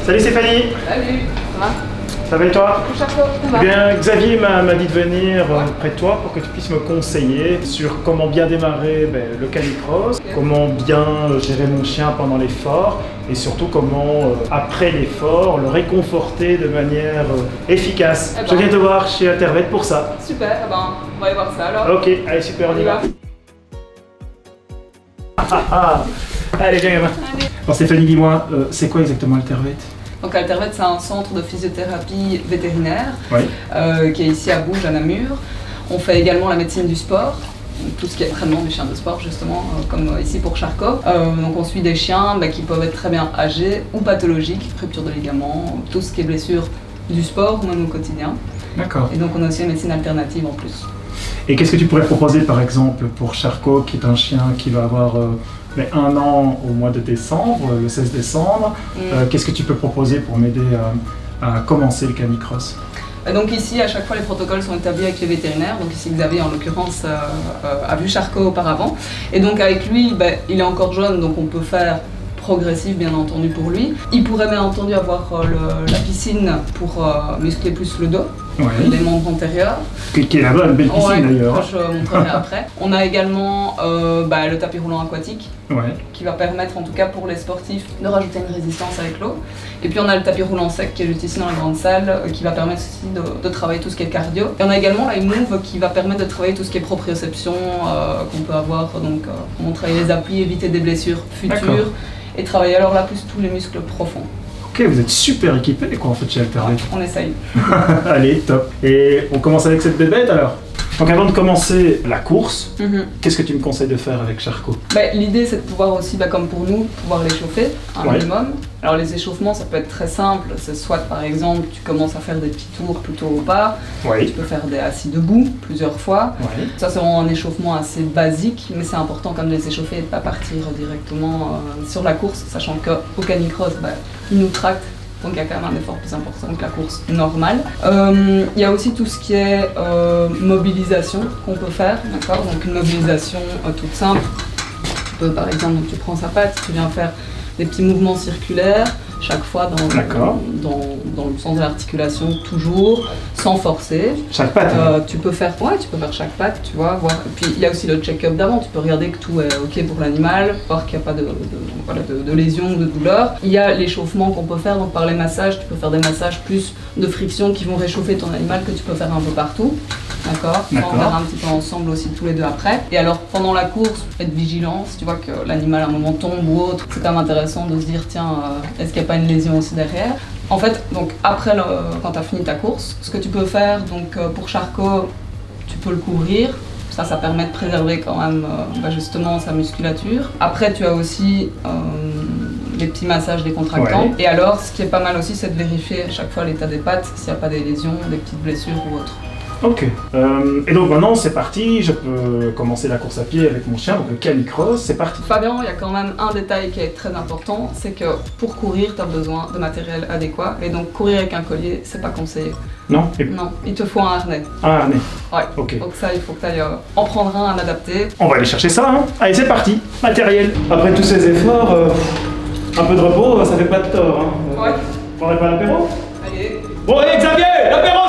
Salut Stéphanie. Salut, ça va? Ça va et toi? Charcot, ça va? Eh bien, Xavier m'a dit de venir près de toi pour que tu puisses me conseiller sur comment bien démarrer le canicross, comment bien gérer mon chien pendant l'effort et surtout comment, après l'effort, le réconforter de manière efficace. Je viens te voir chez Altervet pour ça. Super, eh ben, on va aller voir ça alors. Ok, allez super, on y va. Allez, viens gamin. Alors Stéphanie, dis-moi, c'est quoi exactement Altervet? Donc Altervet, c'est un centre de physiothérapie vétérinaire qui est ici à Bouges, à Namur. On fait également la médecine du sport, donc tout ce qui est traitement du chien de sport justement, comme ici pour Charcot. Donc on suit des chiens qui peuvent être très bien âgés ou pathologiques, rupture de ligaments, tout ce qui est blessure du sport ou même au quotidien. D'accord. Et donc on a aussi une médecine alternative en plus. Et qu'est-ce que tu pourrais proposer par exemple pour Charcot, qui est un chien qui va avoir 1 an au mois de décembre, le 16 décembre. Qu'est-ce que tu peux proposer pour m'aider à commencer le canicross? Donc ici, à chaque fois, les protocoles sont établis avec les vétérinaires. Donc ici, Xavier, en l'occurrence, a vu Charcot auparavant. Et donc avec lui, il est encore jeune, donc on peut faire progressif, bien entendu, pour lui. Il pourrait bien entendu avoir la piscine pour muscler plus le dos. Les membres antérieurs. Qui est là-bas, une belle piscine d'ailleurs. Je montrerai après. On a également le tapis roulant aquatique qui va permettre, en tout cas pour les sportifs, de rajouter une résistance avec l'eau. Et puis on a le tapis roulant sec qui est juste ici dans la grande salle qui va permettre aussi de travailler tout ce qui est cardio. Et on a également la iMove qui va permettre de travailler tout ce qui est proprioception qu'on peut avoir. Donc on travaille les appuis, éviter des blessures futures et travailler alors là plus tous les muscles profonds. Ok, vous êtes super équipés quoi en fait chez Altervet. On essaye. Allez, top. Et on commence avec cette bébête alors. Donc avant de commencer la course, qu'est-ce que tu me conseilles de faire avec Charcot? L'idée c'est de pouvoir aussi, comme pour nous, pouvoir l'échauffer un minimum. Alors les échauffements ça peut être très simple, c'est soit par exemple tu commences à faire des petits tours plutôt au pas, tu peux faire des assis debout plusieurs fois. Ça c'est vraiment un échauffement assez basique, mais c'est important quand même de les échauffer et de ne pas partir directement sur la course, sachant qu'au canicross, il nous tracte. Donc il y a quand même un effort plus important que la course normale. Il y a aussi tout ce qui est mobilisation qu'on peut faire, d'accord? Donc une mobilisation toute simple. Tu peux par exemple, tu prends sa patte, tu viens faire des petits mouvements circulaires, chaque fois dans le sens de l'articulation, toujours, sans forcer. Chaque patte tu peux faire chaque patte, tu vois. Voir. Et puis il y a aussi le check-up d'avant, tu peux regarder que tout est ok pour l'animal, voir qu'il n'y a pas de lésions, de douleurs. Il y a l'échauffement qu'on peut faire, donc par les massages, tu peux faire des massages plus de friction qui vont réchauffer ton animal que tu peux faire un peu partout. D'accord. On va faire un petit peu ensemble aussi tous les deux après. Et alors pendant la course, être vigilant, si tu vois que l'animal à un moment tombe ou autre, c'est quand même intéressant de se dire tiens, est-ce qu'il n'y a pas une lésion aussi derrière? En fait, donc après quand tu as fini ta course, ce que tu peux faire, donc pour Charcot, tu peux le couvrir. Ça permet de préserver quand même justement sa musculature. Après, tu as aussi les petits massages décontractants. Et alors, ce qui est pas mal aussi, c'est de vérifier à chaque fois l'état des pattes, s'il n'y a pas des lésions, des petites blessures ou autres. Ok. Et donc maintenant c'est parti, je peux commencer la course à pied avec mon chien, donc le canicross, c'est parti. Fabien, il y a quand même un détail qui est très important, c'est que pour courir, tu as besoin de matériel adéquat. Et donc courir avec un collier, c'est pas conseillé. Non? Non, il te faut un harnais. Un harnais? Ouais. Ok. Donc ça, il faut que tu ailles en prendre un adapté. On va aller chercher ça, hein. Allez, c'est parti. Matériel. Après tous ces efforts, un peu de repos, ça fait pas de tort, hein. Ouais. On prendrait pas l'apéro? Allez. Bon, allez Xavier, l'apéro